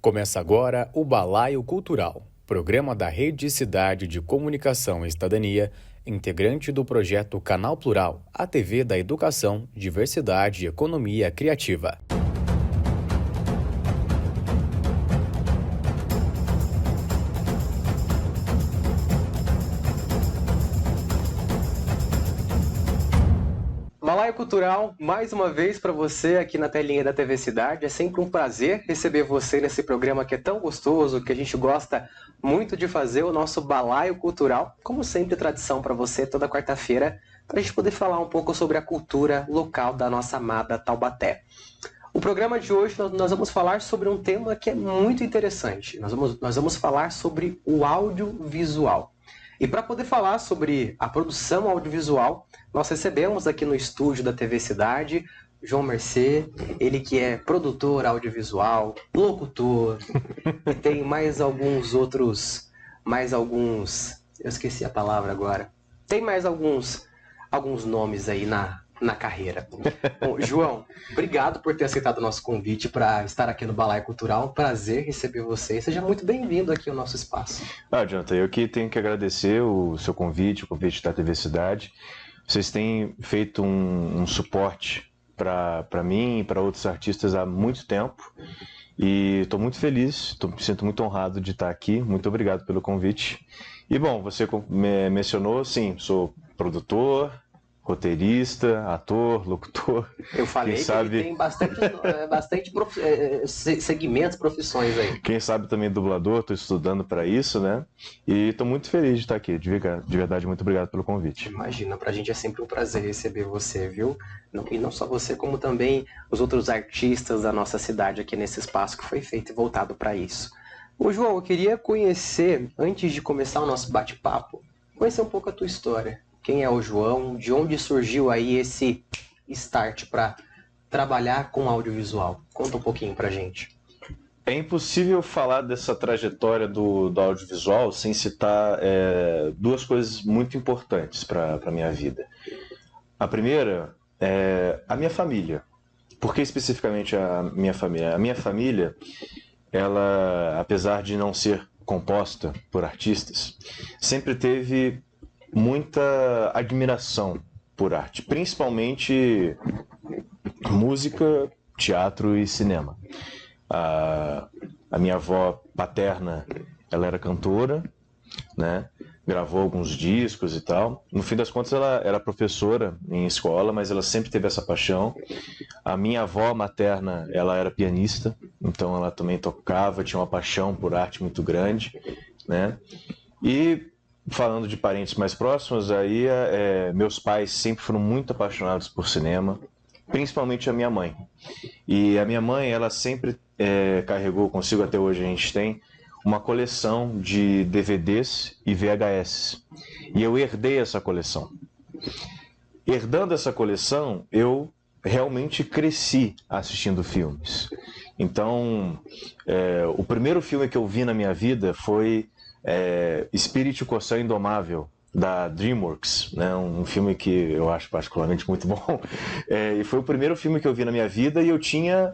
Começa agora o Balaio Cultural, programa da Rede Cidade de Comunicação e Cidadania, integrante do projeto Canal Plural, a TV da Educação, Diversidade e Economia Criativa. Balaio Cultural, mais uma vez para você aqui na telinha da TV Cidade. É sempre um prazer receber você nesse programa que é tão gostoso, que a gente gosta muito de fazer, o nosso Balaio Cultural. Como sempre, tradição para você toda quarta-feira, para a gente poder falar um pouco sobre a cultura local da nossa amada Taubaté. O programa de hoje nós vamos falar sobre um tema que é muito interessante. Nós vamos falar sobre o audiovisual. E para poder falar sobre a produção audiovisual, nós recebemos aqui no estúdio da TV Cidade João Mercê, ele que é produtor audiovisual, locutor, e tem mais alguns, eu esqueci a palavra agora, tem mais alguns nomes aí na carreira. Bom, João, obrigado por ter aceitado o nosso convite para estar aqui no Balaio Cultural. Prazer receber você. Seja muito bem-vindo aqui ao nosso espaço. Jonathan, eu que tenho que agradecer o seu convite, o convite da TV Cidade. Vocês têm feito um suporte para mim e para outros artistas há muito tempo. E estou muito feliz, me sinto muito honrado de estar aqui. Muito obrigado pelo convite. E bom, você me mencionou, sim, sou produtor, roteirista, ator, locutor. Eu falei que ele tem bastante segmentos, profissões aí. Quem sabe também dublador, estou estudando para isso, né? E estou muito feliz de estar aqui, de verdade, muito obrigado pelo convite. Imagina, para a gente é sempre um prazer receber você, viu? E não só você, como também os outros artistas da nossa cidade aqui nesse espaço que foi feito e voltado para isso. Ô João, eu queria conhecer, antes de começar o nosso bate-papo, conhecer um pouco a tua história. Quem é o João? De onde surgiu aí esse start para trabalhar com audiovisual? Conta um pouquinho pra gente. É impossível falar dessa trajetória do audiovisual sem citar duas coisas muito importantes para a minha vida. A primeira é a minha família. Por que especificamente a minha família? A minha família, ela, apesar de não ser composta por artistas, sempre teve muita admiração por arte, principalmente música, teatro e cinema. A minha avó paterna, ela era cantora, né? Gravou alguns discos e tal. No fim das contas, ela era professora em escola, mas ela sempre teve essa paixão. A minha avó materna, ela era pianista, então ela também tocava, tinha uma paixão por arte muito grande, né? E falando de parentes mais próximos, aí meus pais sempre foram muito apaixonados por cinema, principalmente a minha mãe. E a minha mãe, ela sempre carregou consigo, até hoje a gente tem, uma coleção de DVDs e VHS. E eu herdei essa coleção. Herdando essa coleção, eu realmente cresci assistindo filmes. Então, o primeiro filme que eu vi na minha vida foi Espírito Coção Indomável, da DreamWorks, né? Um filme que eu acho particularmente muito bom. E foi o primeiro filme que eu vi na minha vida e eu tinha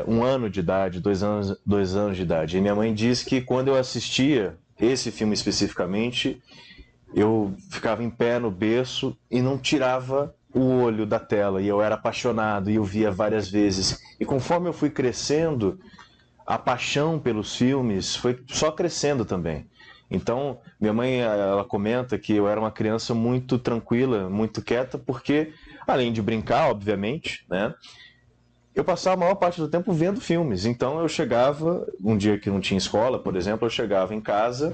1 ano de idade, 2 anos de idade. E minha mãe diz que quando eu assistia esse filme especificamente, eu ficava em pé no berço e não tirava o olho da tela. E eu era apaixonado e eu via várias vezes. E conforme eu fui crescendo, a paixão pelos filmes foi só crescendo também. Então, minha mãe, ela comenta que eu era uma criança muito tranquila, muito quieta, porque, além de brincar, obviamente, né, eu passava a maior parte do tempo vendo filmes. Então, eu chegava, um dia que não tinha escola, por exemplo, eu chegava em casa,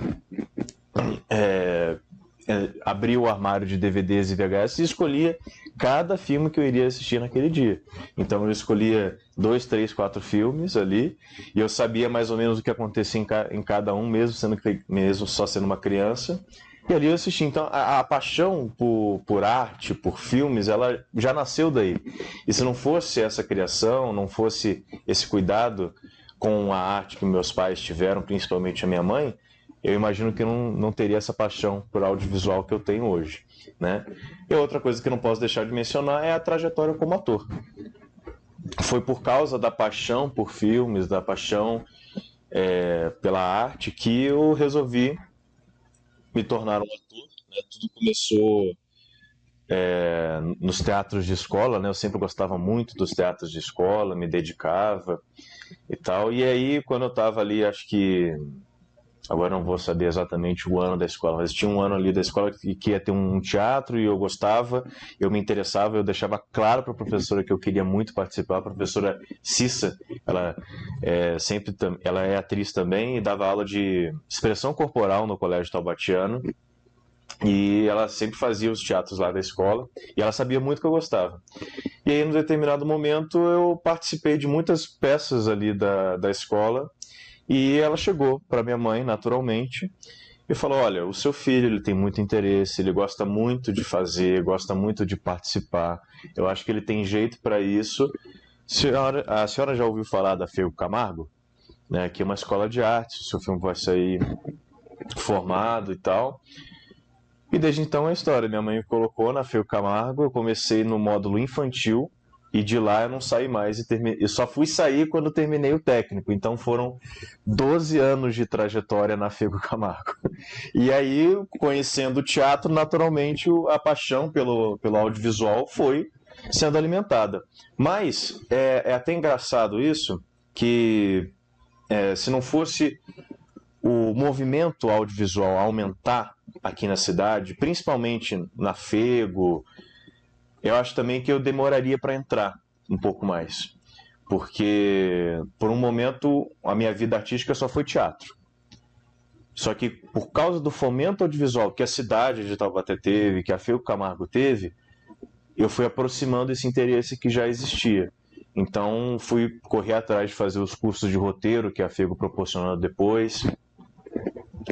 abria o armário de DVDs e VHS e escolhia cada filme que eu iria assistir naquele dia. Então eu escolhia 2, 3, 4 filmes ali e eu sabia mais ou menos o que acontecia em cada um, mesmo só sendo uma criança. E ali eu assisti. Então a paixão por arte, por filmes, ela já nasceu daí. E se não fosse essa criação, não fosse esse cuidado com a arte que meus pais tiveram, principalmente a minha mãe, eu imagino que eu não teria essa paixão por audiovisual que eu tenho hoje, né? E outra coisa que eu não posso deixar de mencionar é a trajetória como ator. foi por causa da paixão por filmes, da paixão pela arte, que eu resolvi me tornar um ator, né? Tudo começou nos teatros de escola, né? Eu sempre gostava muito dos teatros de escola, me dedicava e tal. E aí, quando eu estava ali, acho que agora não vou saber exatamente o ano da escola, mas tinha um ano ali da escola que ia ter um teatro e eu gostava, eu me interessava, eu deixava claro para a professora que eu queria muito participar. A professora Cissa, ela é atriz também e dava aula de expressão corporal no Colégio Taubatiano. E ela sempre fazia os teatros lá da escola e ela sabia muito que eu gostava. E aí, num determinado momento, eu participei de muitas peças ali da escola. E ela chegou para minha mãe, naturalmente, e falou: olha, o seu filho, ele tem muito interesse, ele gosta muito de fazer, gosta muito de participar, eu acho que ele tem jeito para isso. A senhora já ouviu falar da Fego Camargo? Né, que é uma escola de arte, o seu filme vai sair formado e tal. E desde então a história, minha mãe me colocou na Fego Camargo, eu comecei no módulo infantil, e de lá eu não saí mais, eu só fui sair quando terminei o técnico. Então foram 12 anos de trajetória na Fego Camargo. E aí, conhecendo o teatro, naturalmente a paixão pelo audiovisual foi sendo alimentada. Mas é até engraçado isso, que se não fosse o movimento audiovisual aumentar aqui na cidade, principalmente na Fego, eu acho também que eu demoraria para entrar um pouco mais. Porque, por um momento, a minha vida artística só foi teatro. Só que, por causa do fomento audiovisual que a cidade de Taubaté teve, que a Fego Camargo teve, eu fui aproximando esse interesse que já existia. Então, fui correr atrás de fazer os cursos de roteiro que a Fego proporcionou depois,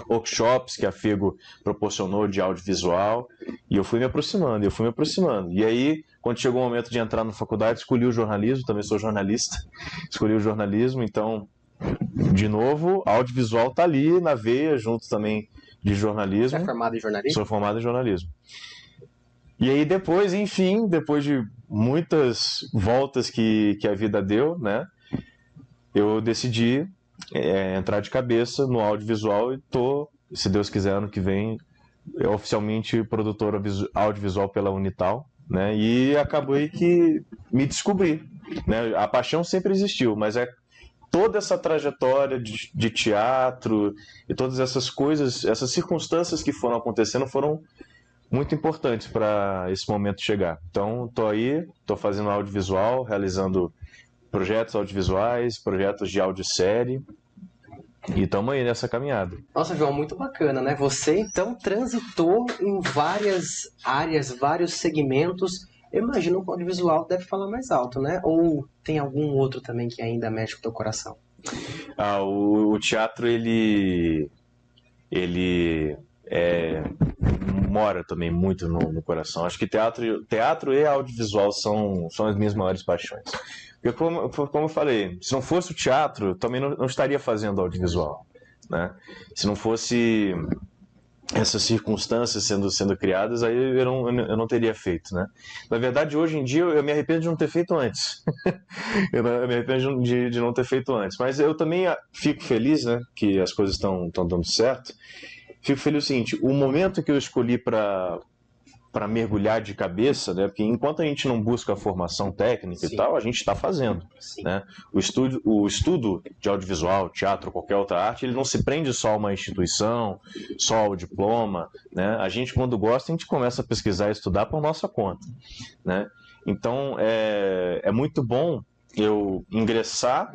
workshops que a Fego proporcionou de audiovisual, e eu fui me aproximando. E aí, quando chegou o momento de entrar na faculdade, escolhi o jornalismo, também sou jornalista, escolhi o jornalismo, então, de novo, audiovisual está ali na veia, junto também de jornalismo. Você é formado em jornalismo? Sou formado em jornalismo. E aí depois, enfim, depois de muitas voltas que a vida deu, né, eu decidi entrar de cabeça no audiovisual e tô, se Deus quiser, ano que vem, oficialmente produtor audiovisual pela Unital, né? E acabou aí que me descobri, né? A paixão sempre existiu, mas toda essa trajetória de teatro e todas essas coisas, essas circunstâncias que foram acontecendo foram muito importantes para esse momento chegar. Então, tô fazendo audiovisual, realizando projetos audiovisuais, projetos de audiosérie, e estamos aí nessa caminhada. Nossa, João, muito bacana, né? Você, então, transitou em várias áreas, vários segmentos. Eu imagino que o audiovisual deve falar mais alto, né? Ou tem algum outro também que ainda mexe com o teu coração? O teatro, ele mora também muito no coração. Acho que teatro e audiovisual são as minhas maiores paixões. Porque, como eu falei, se não fosse o teatro, eu também não estaria fazendo audiovisual, né? Se não fosse essas circunstâncias sendo criadas, aí eu não teria feito, né? Na verdade, hoje em dia, eu me arrependo de não ter feito antes. eu me arrependo de não ter feito antes. Mas eu também fico feliz, né, que as coisas estão dando certo. Fico feliz o seguinte: o momento que eu escolhi para mergulhar de cabeça, né? Porque enquanto a gente não busca a formação técnica Sim. e tal, a gente está fazendo. Né? O estudo de audiovisual, teatro, qualquer outra arte, ele não se prende só a uma instituição, só ao diploma. Né? A gente, quando gosta, a gente começa a pesquisar e estudar por nossa conta. Né? Então, é muito bom eu ingressar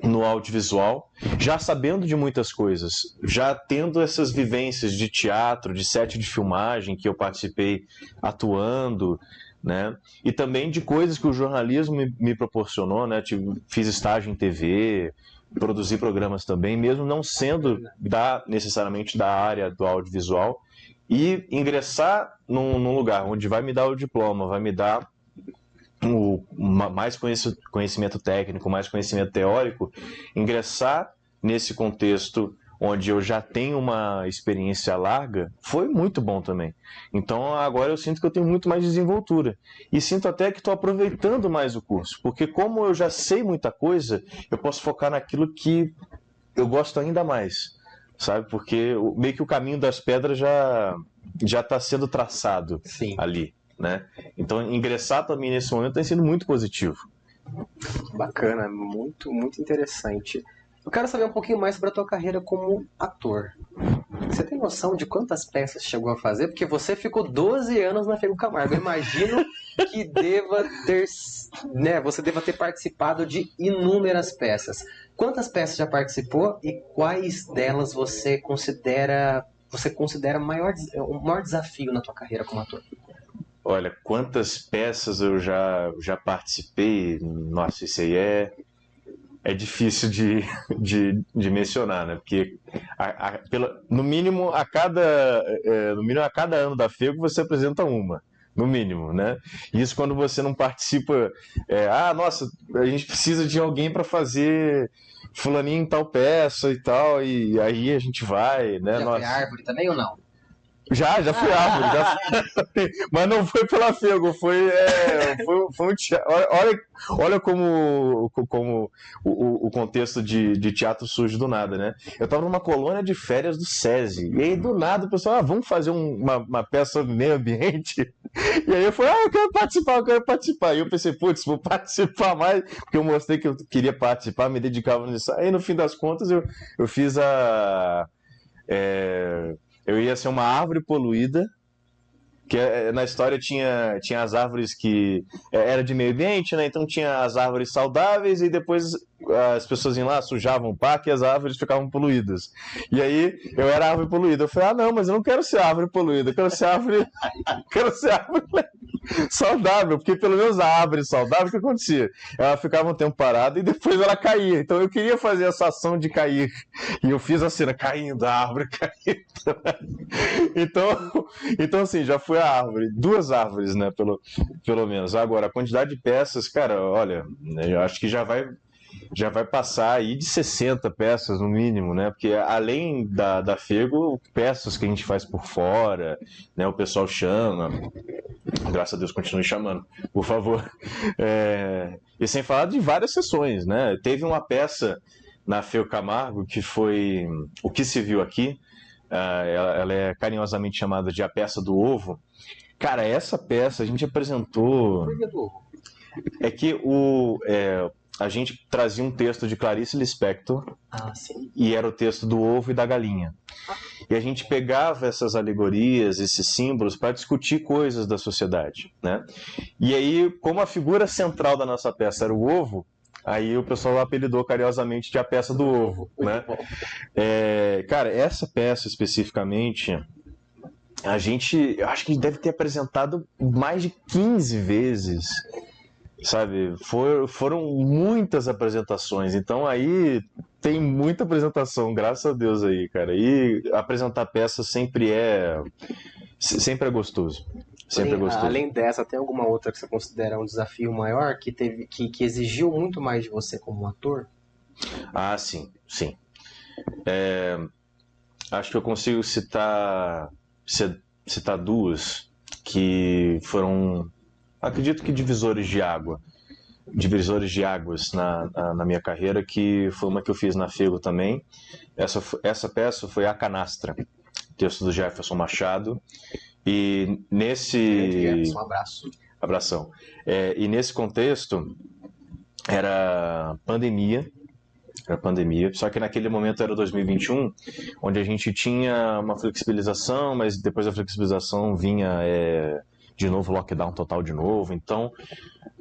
no audiovisual, já sabendo de muitas coisas, já tendo essas vivências de teatro, de set de filmagem que eu participei atuando, né? E também de coisas que o jornalismo me proporcionou, né? Fiz estágio em TV, produzi programas também, mesmo não sendo necessariamente da área do audiovisual, e ingressar num lugar onde vai me dar o diploma, vai me dar mais conhecimento técnico, mais conhecimento teórico, ingressar nesse contexto onde eu já tenho uma experiência larga, foi muito bom também. Então agora eu sinto que eu tenho muito mais desenvoltura. E sinto até que estou aproveitando mais o curso. Porque como eu já sei muita coisa, eu posso focar naquilo que eu gosto ainda mais. Sabe? Porque meio que o caminho das pedras já está sendo traçado ali. Né? Então ingressar também nesse momento tem sido muito positivo. Bacana, muito, muito interessante. Eu quero saber um pouquinho mais sobre a tua carreira como ator. Você tem noção de quantas peças chegou a fazer? Porque você ficou 12 anos na Fego Camargo. Eu imagino que você deva ter participado de inúmeras peças. Quantas peças já participou e quais delas você considera o maior desafio na tua carreira como ator? Olha, quantas peças eu já participei, nossa, isso aí é difícil de mencionar, né? Porque no mínimo a cada ano da FEGO você apresenta uma, no mínimo, né? Isso quando você não participa, nossa, a gente precisa de alguém para fazer fulaninho em tal peça e tal, e aí a gente vai, né? Já foi árvore também ou não? Já fui árvore, mas não foi pela FEGO, foi um teatro. Olha como o contexto de teatro surge do nada, né? Eu estava numa colônia de férias do SESI, e aí do nada o pessoal, vamos fazer uma peça sobre meio ambiente? E aí eu falei, eu quero participar. E eu pensei, putz, vou participar mais, porque eu mostrei que eu queria participar, me dedicava nisso. Aí no fim das contas eu fiz eu ia ser uma árvore poluída, que na história tinha as árvores que era de meio ambiente, né? Então tinha as árvores saudáveis e depois as pessoas iam lá, sujavam o parque e as árvores ficavam poluídas. E aí eu era árvore poluída. Eu falei, não, mas eu não quero ser árvore poluída, eu quero ser árvore saudável, porque pelo menos a árvore saudável, o que acontecia? Ela ficava um tempo parada e depois ela caía. Então eu queria fazer essa ação de cair. E eu fiz a cena caindo, a árvore caindo. Então assim, já fui a árvore, 2 árvores, né, pelo menos. Agora, a quantidade de peças, cara, olha, eu acho que já vai passar aí de 60 peças no mínimo, né? Porque além da FEGO, peças que a gente faz por fora, né? O pessoal chama, graças a Deus continue chamando, por favor. E sem falar de várias sessões, né? Teve uma peça na Fego Camargo que foi O Que Se Viu Aqui. Ela é carinhosamente chamada de A Peça do Ovo. Cara, essa peça a gente apresentou... Por que do ovo? É que a gente trazia um texto de Clarice Lispector, e era o texto do ovo e da galinha. E a gente pegava essas alegorias, esses símbolos, para discutir coisas da sociedade, né? E aí, como a figura central da nossa peça era o ovo, aí o pessoal apelidou carinhosamente de A Peça do Ovo, né? Cara, essa peça especificamente, eu acho que deve ter apresentado mais de 15 vezes, sabe? Foram muitas apresentações, então aí tem muita apresentação, graças a Deus aí, cara. E apresentar peças sempre é gostoso. Sempre é gostoso. Além dessa, tem alguma outra que você considera um desafio maior que exigiu muito mais de você como ator? Ah, sim. Acho que eu consigo citar 2 que foram, acredito que divisores de águas na minha carreira, que foi uma que eu fiz na FEGO também. Essa peça foi A Canastra, texto do Jefferson Machado. E nesse... Um abraço. Abração. E nesse contexto, era pandemia, só que naquele momento era 2021, onde a gente tinha uma flexibilização, mas depois da flexibilização vinha de novo lockdown total de novo. Então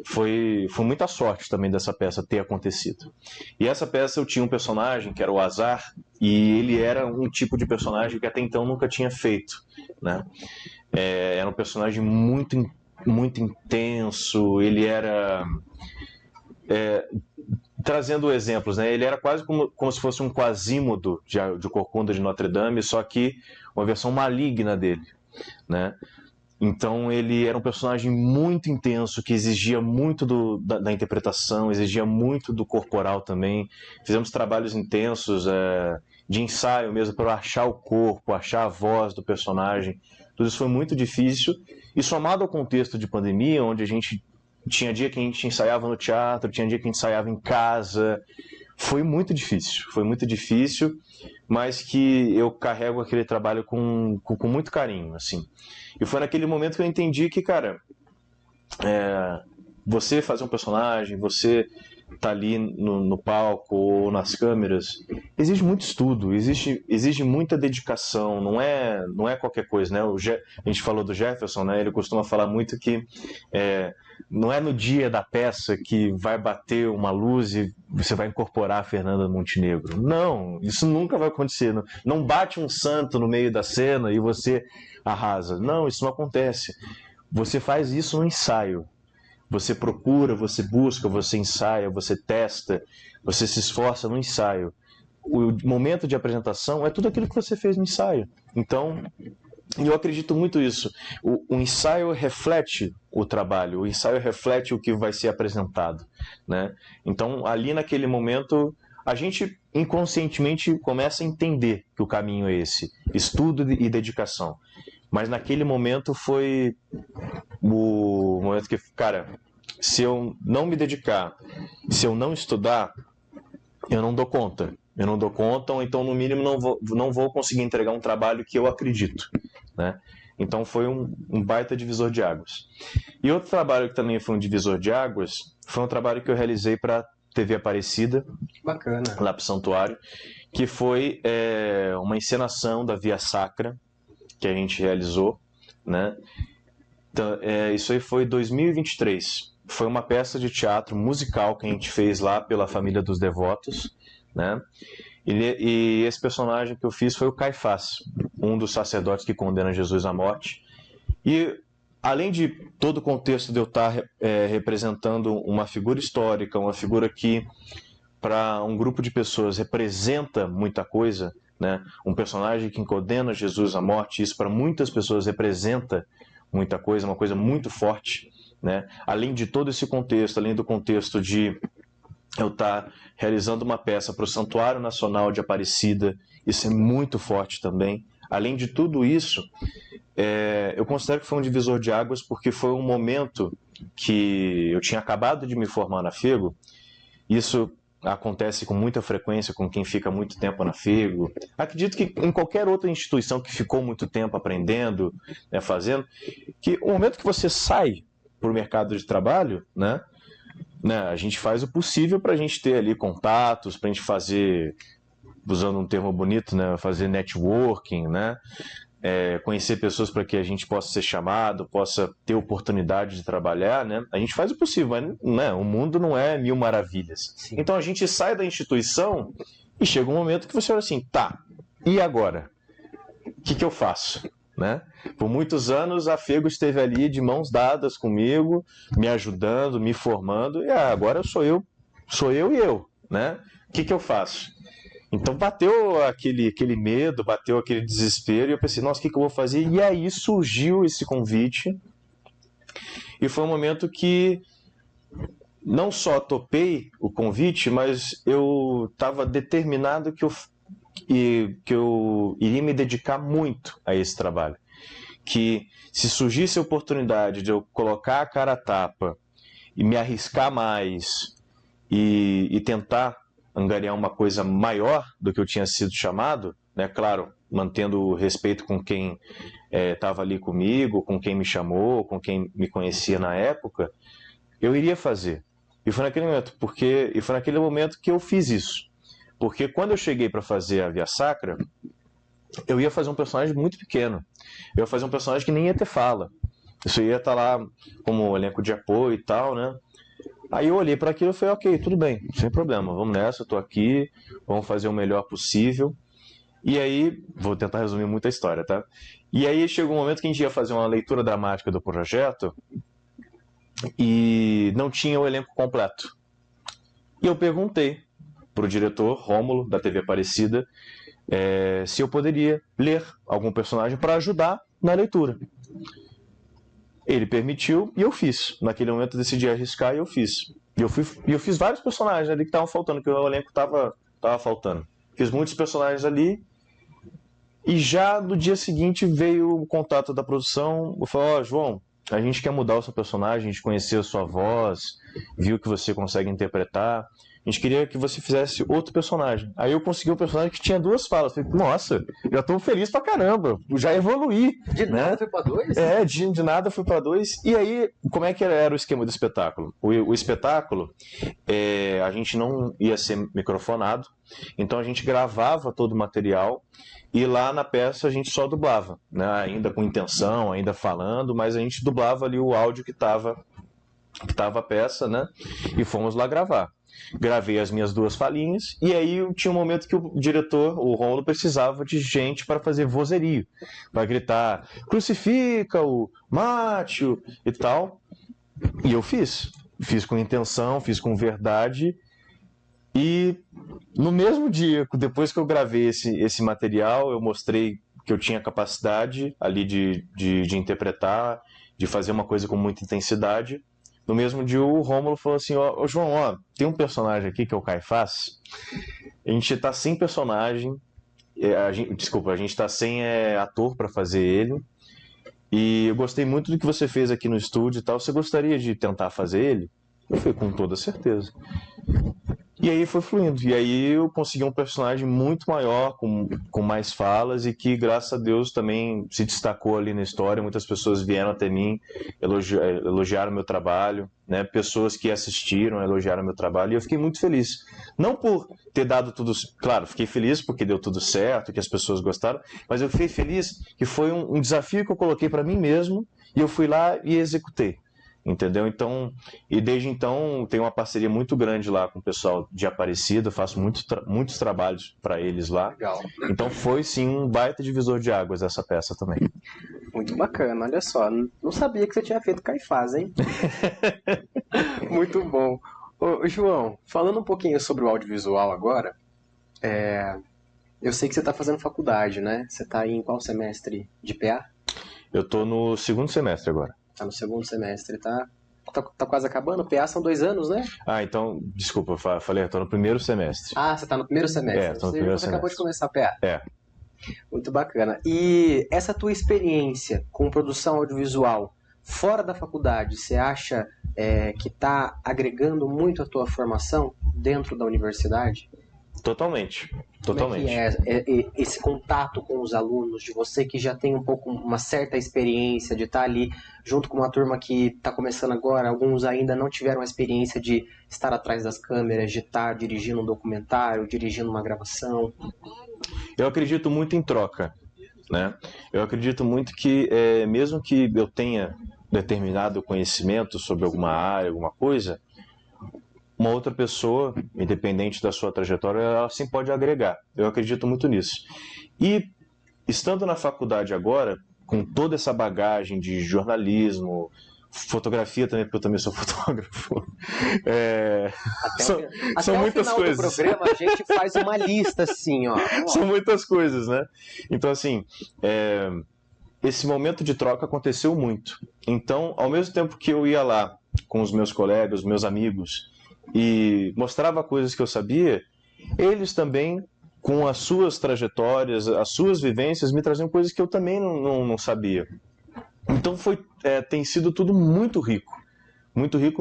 foi muita sorte também dessa peça ter acontecido. E essa peça eu tinha um personagem que era o Azar, e ele era um tipo de personagem que até então nunca tinha feito, né? Era um personagem muito intenso, ele era... trazendo exemplos, né? Ele era quase como se fosse um Quasímodo de Corcunda de Notre Dame, só que uma versão maligna dele, né? Então ele era um personagem muito intenso, que exigia muito da interpretação, exigia muito do corporal também. Fizemos trabalhos intensos de ensaio mesmo, para achar o corpo, achar a voz do personagem. Tudo isso foi muito difícil. E somado ao contexto de pandemia, onde a gente tinha dia que a gente ensaiava no teatro, tinha dia que a gente ensaiava em casa, foi muito difícil, mas que eu carrego aquele trabalho com muito carinho, assim. E foi naquele momento que eu entendi que, cara, você fazer um personagem, você tá ali no palco ou nas câmeras, exige muito estudo, exige muita dedicação, não é qualquer coisa, né? A gente falou do Jefferson, né? Ele costuma falar muito que não é no dia da peça que vai bater uma luz e você vai incorporar a Fernanda Montenegro. Não, isso nunca vai acontecer. Não bate um santo no meio da cena e você arrasa. Não, isso não acontece. Você faz isso no ensaio. Você procura, você busca, você ensaia, você testa, você se esforça no ensaio. O momento de apresentação é tudo aquilo que você fez no ensaio. Então, eu acredito muito nisso. O ensaio reflete o trabalho, o ensaio reflete o que vai ser apresentado, né? Então, ali naquele momento, a gente inconscientemente começa a entender que o caminho é esse, estudo e dedicação. Mas naquele momento foi o momento que, cara, se eu não me dedicar, se eu não estudar, eu não dou conta. Eu não dou conta, ou então, no mínimo, não vou conseguir entregar um trabalho que eu acredito, né? Então foi um baita divisor de águas. E outro trabalho que também foi um divisor de águas foi um trabalho que eu realizei para a TV Aparecida, bacana, lá para o Santuário, que foi uma encenação da Via Sacra, que a gente realizou, né? Então, isso aí foi 2023. Foi uma peça de teatro musical que a gente fez lá pela família dos devotos, né? E esse personagem que eu fiz foi o Caifás, um dos sacerdotes que condena Jesus à morte. E além de todo o contexto de eu estar representando uma figura histórica, uma figura que para um grupo de pessoas representa muita coisa, né? Um personagem que condena Jesus à morte, isso para muitas pessoas representa muita coisa, uma coisa muito forte, né? Além de todo esse contexto, além do contexto de eu estar realizando uma peça para o Santuário Nacional de Aparecida, isso é muito forte também. Além de tudo isso, eu considero que foi um divisor de águas, porque foi um momento que eu tinha acabado de me formar na FEGO. Isso acontece com muita frequência com quem fica muito tempo na FEGO. Acredito que em qualquer outra instituição que ficou muito tempo aprendendo, né, fazendo, que o momento que você sai para o mercado de trabalho, né, a gente faz o possível para a gente ter ali contatos, para a gente fazer, usando um termo bonito, né, fazer networking, né, conhecer pessoas para que a gente possa ser chamado, possa ter oportunidade de trabalhar, né? A gente faz o possível, mas né, o mundo não é mil maravilhas. Sim. Então a gente sai da instituição e chega um momento que você olha assim, tá, e agora? O que eu faço? Né? Por muitos anos a FEGO esteve ali de mãos dadas comigo, me ajudando, me formando, e agora sou eu e eu, né? O que eu faço? Então bateu aquele medo, bateu aquele desespero, e eu pensei, nossa, o que eu vou fazer? E aí surgiu esse convite, e foi um momento que não só topei o convite, mas eu estava determinado que eu iria me dedicar muito a esse trabalho. Que se surgisse a oportunidade de eu colocar a cara a tapa e me arriscar mais e tentar angariar uma coisa maior do que eu tinha sido chamado, né? Claro, mantendo o respeito com quem estava ali comigo, com quem me chamou, com quem me conhecia na época, eu iria fazer. E foi naquele momento que eu fiz isso. Porque quando eu cheguei para fazer a Via Sacra, eu ia fazer um personagem muito pequeno. Eu ia fazer um personagem que nem ia ter fala. Isso ia estar lá como elenco de apoio e tal, né? Aí eu olhei para aquilo e falei, ok, tudo bem, sem problema, vamos nessa, eu tô aqui, vamos fazer o melhor possível. E aí, vou tentar resumir muito a história, tá? E aí chegou um momento que a gente ia fazer uma leitura dramática do projeto e não tinha o elenco completo. E eu perguntei pro diretor, Rômulo, da TV Aparecida, se eu poderia ler algum personagem para ajudar na leitura. Ele permitiu e eu fiz. Naquele momento eu decidi arriscar e eu fiz. E eu fiz vários personagens ali que estavam faltando, que o elenco estava faltando. fiz muitos personagens ali. E já no dia seguinte veio o contato da produção. Eu falei, João, a gente quer mudar o seu personagem, a gente conheceu a sua voz, viu que você consegue interpretar. A gente queria que você fizesse outro personagem. Aí eu consegui um personagem que tinha 2 falas. Falei, nossa, já tô feliz pra caramba, já evoluí. De nada foi pra 2? De nada foi pra 2. E aí, como é que era o esquema do espetáculo? O espetáculo, a gente não ia ser microfonado, então a gente gravava todo o material e lá na peça a gente só dublava, né? Ainda com intenção, ainda falando, mas a gente dublava ali o áudio que tava a peça, né? E fomos lá gravar. Gravei as minhas 2 falinhas e aí tinha um momento que o diretor, o Rômulo, precisava de gente para fazer vozerio, para gritar crucifica-o, mate-o e tal. E eu fiz com intenção, fiz com verdade. E no mesmo dia, depois que eu gravei esse material, eu mostrei que eu tinha capacidade ali de interpretar, de fazer uma coisa com muita intensidade. No mesmo dia, o Rômulo falou assim, João, tem um personagem aqui que é o Caifás, a gente tá sem personagem, a gente tá sem ator para fazer ele, e eu gostei muito do que você fez aqui no estúdio e tal, você gostaria de tentar fazer ele? Eu falei, com toda certeza. E aí foi fluindo. E aí eu consegui um personagem muito maior, com mais falas, e que, graças a Deus, também se destacou ali na história. Muitas pessoas vieram até mim, elogiaram meu trabalho, né? Pessoas que assistiram elogiaram meu trabalho, e eu fiquei muito feliz. Não por ter dado tudo... Claro, fiquei feliz porque deu tudo certo, que as pessoas gostaram, mas eu fiquei feliz que foi um desafio que eu coloquei para mim mesmo, e eu fui lá e executei. Entendeu? Então, e desde então tenho uma parceria muito grande lá com o pessoal de Aparecida, faço muitos trabalhos para eles lá. Legal. Então foi sim um baita divisor de águas essa peça também. Muito bacana, olha só, não sabia que você tinha feito Caifás, hein? Muito bom. Ô, João, falando um pouquinho sobre o audiovisual agora, eu sei que você está fazendo faculdade, né? Você está em qual semestre de PA? Eu estou no 2º semestre agora. Tá no 2º semestre, tá quase acabando? PA são 2 anos, né? Então, desculpa, falei, eu tô no 1º semestre. Ah, você tá no 1º semestre. Tô no 1º semestre. Você acabou de começar a PA. Muito bacana. E essa tua experiência com produção audiovisual fora da faculdade, você acha que tá agregando muito a tua formação dentro da universidade? Totalmente. Como é que é esse contato com os alunos, de você que já tem uma certa experiência de estar ali junto com uma turma que está começando agora, alguns ainda não tiveram a experiência de estar atrás das câmeras, de estar dirigindo um documentário, dirigindo uma gravação? Eu acredito muito em troca, né? Eu acredito muito que mesmo que eu tenha determinado conhecimento sobre alguma área, alguma coisa, uma outra pessoa, independente da sua trajetória, ela sim pode agregar. Eu acredito muito nisso. E, estando na faculdade agora, com toda essa bagagem de jornalismo, fotografia também, porque eu também sou fotógrafo. São muitas coisas. Do programa a gente faz uma lista assim, ó. São muitas coisas, né? Então, assim, esse momento de troca aconteceu muito. Então, ao mesmo tempo que eu ia lá com os meus colegas, meus amigos, e mostrava coisas que eu sabia, eles também, com as suas trajetórias, as suas vivências, me traziam coisas que eu também não sabia. Então tem sido tudo muito rico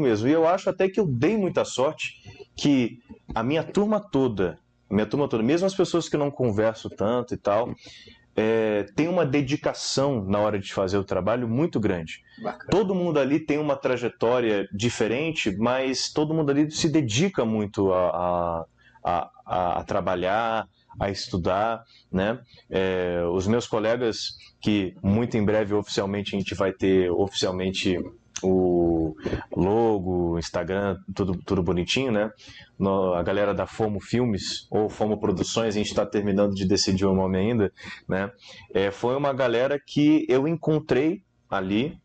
mesmo. E eu acho até que eu dei muita sorte que a minha turma toda, mesmo as pessoas que eu não converso tanto e tal, tem uma dedicação na hora de fazer o trabalho muito grande. Bacana. Todo mundo ali tem uma trajetória diferente, mas todo mundo ali se dedica muito a trabalhar, a estudar, né? Os meus colegas, que muito em breve oficialmente a gente vai ter o logo, Instagram, tudo bonitinho, né? A galera da Fomo Filmes ou Fomo Produções, a gente está terminando de decidir o nome ainda, né? Foi uma galera que eu encontrei ali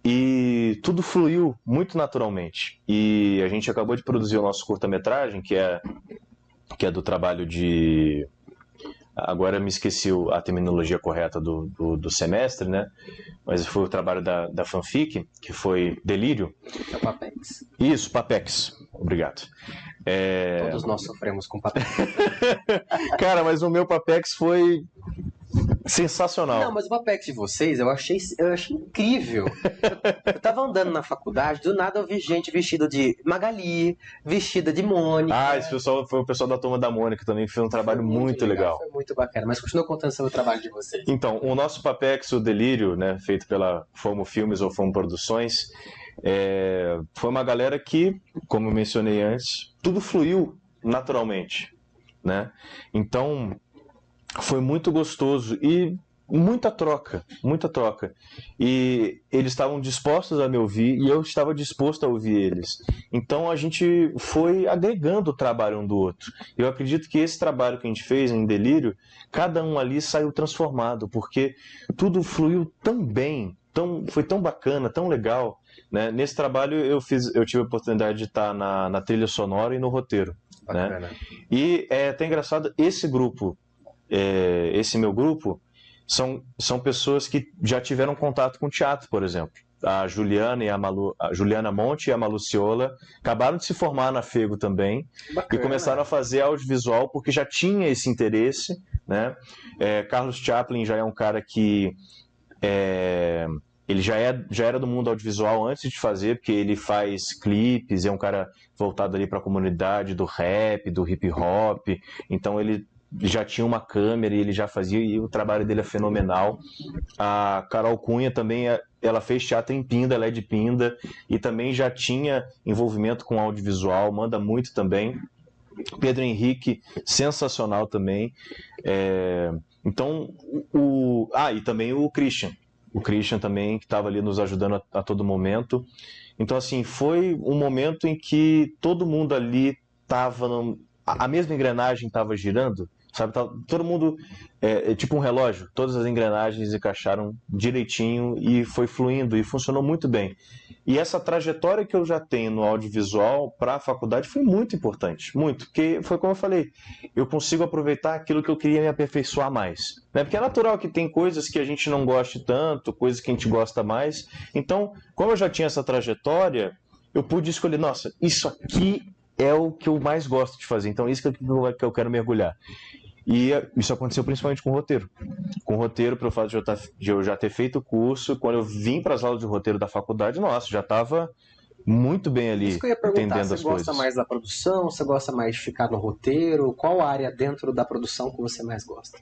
e tudo fluiu muito naturalmente. E a gente acabou de produzir o nosso curta-metragem, que é do trabalho de... Agora me esqueci a terminologia correta do semestre, né? Mas foi o trabalho da Fanfic, que foi Delírio. É o Papex. Isso, Papex. Obrigado. Todos nós sofremos com Papex. Cara, mas o meu Papex foi sensacional. Não, mas o Papex de vocês eu achei incrível. Eu tava andando na faculdade, do nada eu vi gente vestida de Magali, vestida de Mônica. Esse pessoal foi o pessoal da Turma da Mônica também, que fez um trabalho muito legal. Foi muito bacana, mas continua contando sobre o trabalho de vocês. Então, o nosso Papex, o Delírio, né, feito pela Fomo Filmes ou Fomo Produções, foi uma galera que, como eu mencionei antes, tudo fluiu naturalmente, né? Então, foi muito gostoso e muita troca. E eles estavam dispostos a me ouvir e eu estava disposto a ouvir eles. Então, a gente foi agregando o trabalho um do outro. Eu acredito que esse trabalho que a gente fez em Delírio, cada um ali saiu transformado, porque tudo fluiu tão bem, foi tão bacana, tão legal, né? Nesse trabalho eu tive a oportunidade de estar na trilha sonora e no roteiro, né? E é até engraçado, esse meu grupo são pessoas que já tiveram contato com teatro, por exemplo. A Juliana Monte e a Malu Ciola acabaram de se formar na Fego também. Bacana. E começaram a fazer audiovisual porque já tinha esse interesse, né? Carlos Chaplin já é um cara que ele já era do mundo audiovisual antes de fazer, porque ele faz clipes, é um cara voltado ali para a comunidade do rap, do hip hop, então ele já tinha uma câmera e ele já fazia, e o trabalho dele é fenomenal. A Carol Cunha também, ela fez teatro em Pinda, ela é de Pinda, e também já tinha envolvimento com audiovisual, manda muito também. Pedro Henrique, sensacional também. Então, e também o Christian também, que estava ali nos ajudando a todo momento. Então, assim, foi um momento em que todo mundo ali estava... A mesma engrenagem estava girando, sabe? Todo mundo... tipo um relógio. Todas as engrenagens encaixaram direitinho e foi fluindo e funcionou muito bem. E essa trajetória que eu já tenho no audiovisual para a faculdade foi muito importante. Muito. Porque foi como eu falei, eu consigo aproveitar aquilo que eu queria me aperfeiçoar mais. Né? Porque é natural que tem coisas que a gente não goste tanto, coisas que a gente gosta mais. Então, como eu já tinha essa trajetória, eu pude escolher, nossa, isso aqui é o que eu mais gosto de fazer. Então, isso que eu quero mergulhar. E isso aconteceu principalmente com o roteiro. Com o roteiro, pelo fato de eu já ter feito o curso, quando eu vim para as aulas de roteiro da faculdade, nossa, já estava muito bem ali, isso que eu ia perguntar, entendendo as coisas. Você gosta mais da produção? Você gosta mais de ficar no roteiro? Qual área dentro da produção que você mais gosta?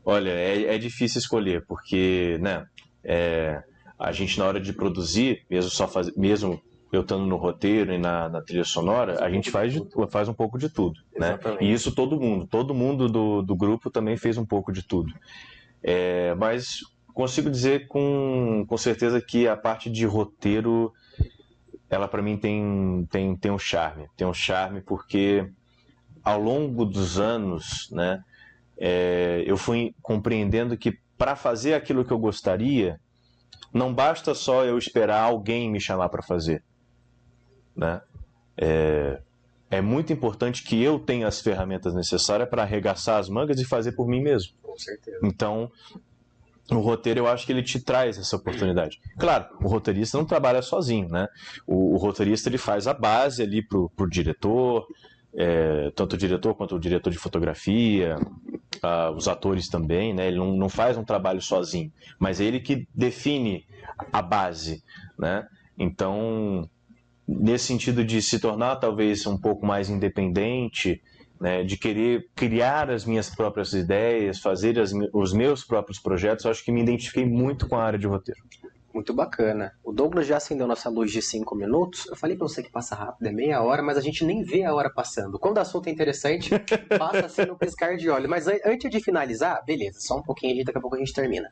Olha, é difícil escolher, porque, né, a gente na hora de produzir, mesmo eu estando no roteiro e na trilha sonora, a gente faz um pouco de tudo, né? E isso todo mundo do grupo também fez um pouco de tudo. Mas consigo dizer com certeza que a parte de roteiro, ela para mim tem um charme. Tem um charme porque ao longo dos anos, né, eu fui compreendendo que para fazer aquilo que eu gostaria, não basta só eu esperar alguém me chamar para fazer. Né? É muito importante que eu tenha as ferramentas necessárias para arregaçar as mangas e fazer por mim mesmo. Com certeza. Então, o roteiro, eu acho que ele te traz essa oportunidade. Claro, o roteirista não trabalha sozinho, né? O roteirista, ele faz a base ali pro diretor, tanto o diretor quanto o diretor de fotografia, os atores também, né? Ele não faz um trabalho sozinho, mas é ele que define a base, né? Então, nesse sentido de se tornar talvez um pouco mais independente, né, de querer criar as minhas próprias ideias, fazer os meus próprios projetos, eu acho que me identifiquei muito com a área de roteiro. Muito bacana. O Douglas já acendeu nossa luz de 5 minutos. Eu falei pra você que passa rápido, é meia hora, mas a gente nem vê a hora passando. Quando o assunto é interessante, passa assim no piscar de olhos. Mas antes de finalizar, beleza, só um pouquinho, daqui a pouco a gente termina.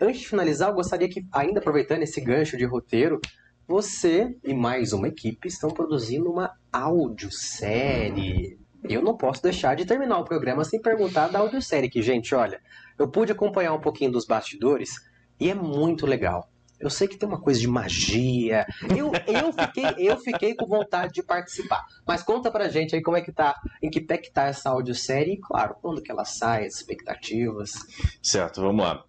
Antes de finalizar, eu gostaria que, ainda aproveitando esse gancho de roteiro, você e mais uma equipe estão produzindo uma audiosérie. Eu não posso deixar de terminar o programa sem perguntar da audiosérie, que, gente, olha, eu pude acompanhar um pouquinho dos bastidores e é muito legal. Eu sei que tem uma coisa de magia. Eu fiquei com vontade de participar. Mas conta pra gente aí como é que tá, em que pé que tá essa audiosérie e, claro, quando que ela sai, as expectativas. Certo, vamos lá.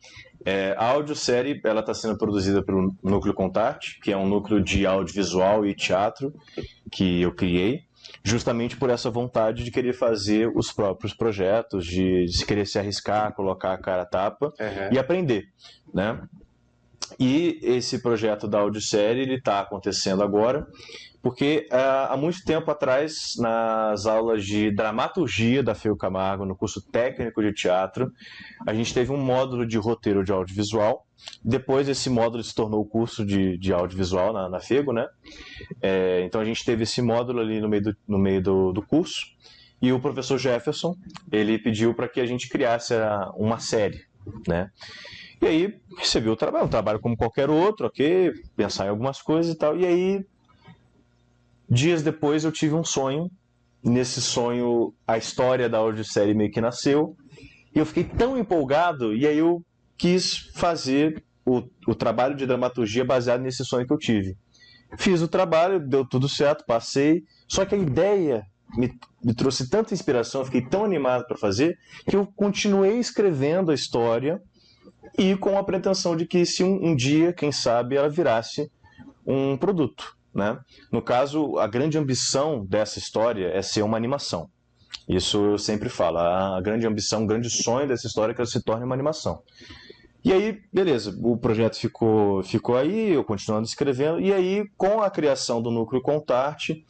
A audiosérie está sendo produzida pelo Núcleo Contarte, que é um núcleo de audiovisual e teatro que eu criei, justamente por essa vontade de querer fazer os próprios projetos, de querer se arriscar, colocar a cara a tapa e aprender, né? E esse projeto da audiosérie, ele está acontecendo agora, porque há muito tempo atrás, nas aulas de dramaturgia da FEU Camargo, no curso técnico de teatro, a gente teve um módulo de roteiro de audiovisual. Depois esse módulo se tornou o curso de audiovisual na FEGO, né? Então a gente teve esse módulo ali no meio do curso, e o professor Jefferson, ele pediu para que a gente criasse uma série, né? E aí recebi o trabalho, um trabalho como qualquer outro, ok, pensar em algumas coisas e tal, e aí dias depois eu tive um sonho. Nesse sonho a história da audiosérie meio que nasceu, e eu fiquei tão empolgado, e aí eu quis fazer o trabalho de dramaturgia baseado nesse sonho que eu tive. Fiz o trabalho, deu tudo certo, passei, só que a ideia me trouxe tanta inspiração, eu fiquei tão animado para fazer, que eu continuei escrevendo a história, e com a pretensão de que se um dia, quem sabe, ela virasse um produto, né? No caso, a grande ambição dessa história é ser uma animação. Isso eu sempre falo, a grande ambição, o grande sonho dessa história é que ela se torne uma animação. E aí, beleza, o projeto ficou aí, eu continuando escrevendo, e aí, com a criação do Núcleo Contarte,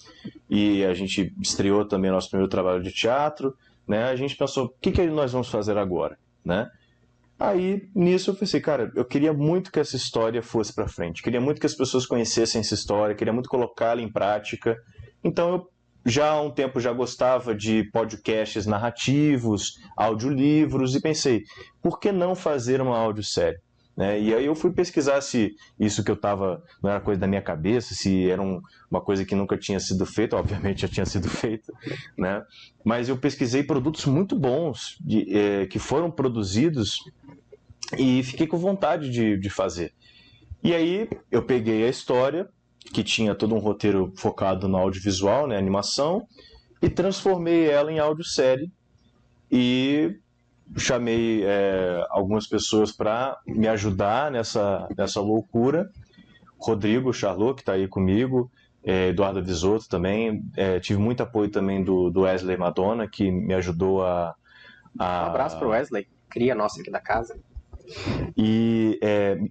e a gente estreou também nosso primeiro trabalho de teatro, né? A gente pensou, o que nós vamos fazer agora, né? Aí, nisso eu pensei, cara, eu queria muito que essa história fosse pra frente, queria muito que as pessoas conhecessem essa história, queria muito colocá-la em prática. Então eu já há um tempo já gostava de podcasts narrativos, audiolivros, e pensei, por que não fazer uma audiosérie? Né? E aí eu fui pesquisar se isso que eu estava, não era coisa da minha cabeça, se era uma coisa que nunca tinha sido feita, obviamente já tinha sido feita, né? Mas eu pesquisei produtos muito bons que foram produzidos e fiquei com vontade de fazer. E aí eu peguei a história, que tinha todo um roteiro focado no audiovisual, né, animação, e transformei ela em audiosérie e chamei algumas pessoas para me ajudar nessa loucura. Rodrigo Charlot, que está aí comigo, Eduardo Visotto também, tive muito apoio também do Wesley Madonna, que me ajudou a... Um abraço para o Wesley, cria nossa aqui da casa. E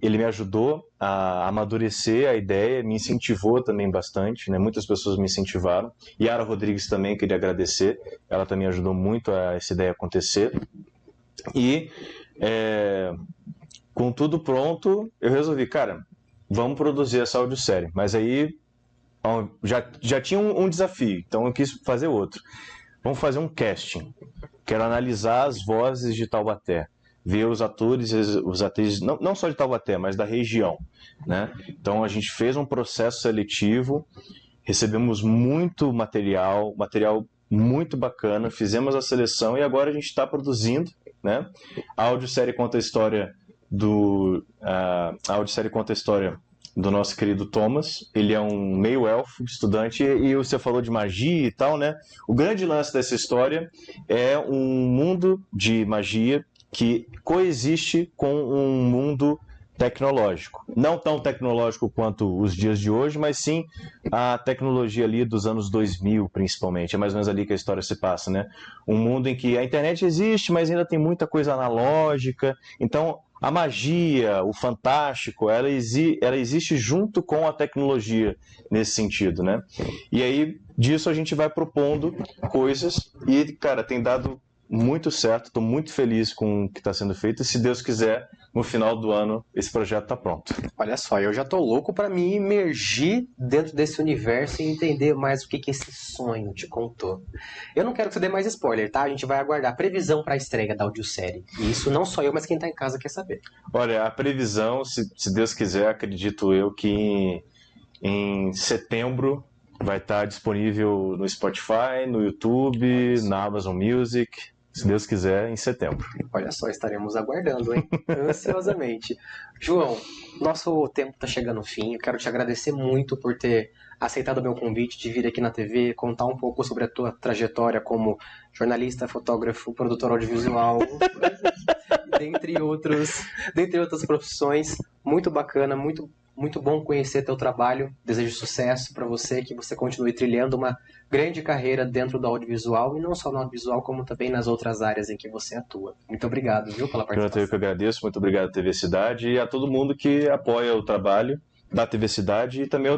ele me ajudou a amadurecer a ideia, me incentivou também bastante, né? Muitas pessoas me incentivaram. Yara Rodrigues também, queria agradecer, ela também ajudou muito a essa ideia acontecer. E com tudo pronto, eu resolvi, cara, vamos produzir essa audiosérie. Mas aí já tinha um desafio, então eu quis fazer outro. Vamos fazer um casting. Quero analisar as vozes de Taubaté, ver os atores, os atrizes, não só de Taubaté, mas da região, né? Então a gente fez um processo seletivo, recebemos muito material muito bacana, fizemos a seleção e agora a gente está produzindo, né? A audiosérie conta a história do nosso querido Thomas. Ele é um meio-elfo, estudante, e você falou de magia e tal, né? O grande lance dessa história é um mundo de magia que coexiste com um mundo tecnológico. Não tão tecnológico quanto os dias de hoje, mas sim a tecnologia ali dos anos 2000, principalmente. É mais ou menos ali que a história se passa, né? Um mundo em que a internet existe, mas ainda tem muita coisa analógica. Então, a magia, o fantástico, ela existe junto com a tecnologia nesse sentido, né? E aí, disso a gente vai propondo coisas e, cara, tem dado muito certo, estou muito feliz com o que está sendo feito e, se Deus quiser, no final do ano esse projeto está pronto. Olha só, eu já tô louco para me imergir dentro desse universo e entender mais o que esse sonho te contou. Eu não quero que você dê mais spoiler, tá? A gente vai aguardar a previsão para a estreia da audiosérie. E isso não só eu, mas quem tá em casa quer saber. Olha, a previsão, se Deus quiser, acredito eu que em setembro vai estar disponível no Spotify, no YouTube, na Amazon Music. Se Deus quiser, em setembro. Olha só, estaremos aguardando, hein? Ansiosamente. João, nosso tempo está chegando ao fim. Eu quero te agradecer muito por ter aceitado o meu convite de vir aqui na TV, contar um pouco sobre a tua trajetória como jornalista, fotógrafo, produtor audiovisual. dentre outras profissões. Muito bacana, muito bom conhecer teu trabalho. Desejo sucesso para você, que você continue trilhando uma grande carreira dentro do audiovisual, e não só no audiovisual, como também nas outras áreas em que você atua. Muito obrigado, viu, pela participação. Eu que agradeço, muito obrigado à TV Cidade e a todo mundo que apoia o trabalho da TV Cidade e também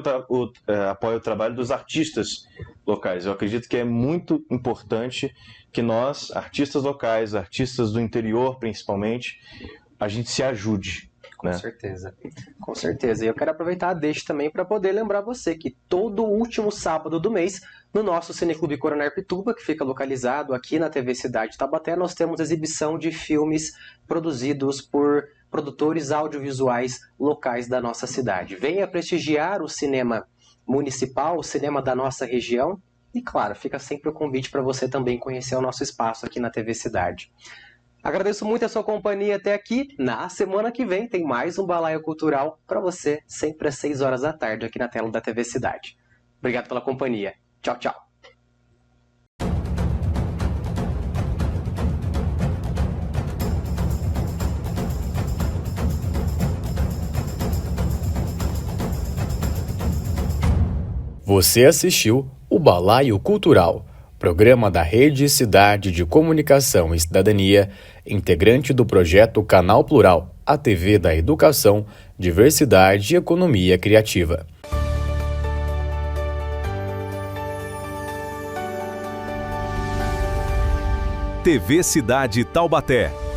apoia o trabalho dos artistas locais. Eu acredito que é muito importante que nós, artistas locais, artistas do interior principalmente, a gente se ajude. Com certeza, com certeza. E eu quero aproveitar a deixa também para poder lembrar você que todo último sábado do mês, no nosso Cineclube Coroner Pituba, que fica localizado aqui na TV Cidade Taubaté, nós temos exibição de filmes produzidos por produtores audiovisuais locais da nossa cidade. Venha prestigiar o cinema municipal, o cinema da nossa região, e claro, fica sempre o convite para você também conhecer o nosso espaço aqui na TV Cidade. Agradeço muito a sua companhia até aqui. Na semana que vem tem mais um Balaio Cultural para você, sempre às 6 horas da tarde, aqui na tela da TV Cidade. Obrigado pela companhia. Tchau, tchau. Você assistiu o Balaio Cultural, programa da Rede Cidade de Comunicação e Cidadania, integrante do projeto Canal Plural, a TV da Educação, Diversidade e Economia Criativa. TV Cidade Taubaté.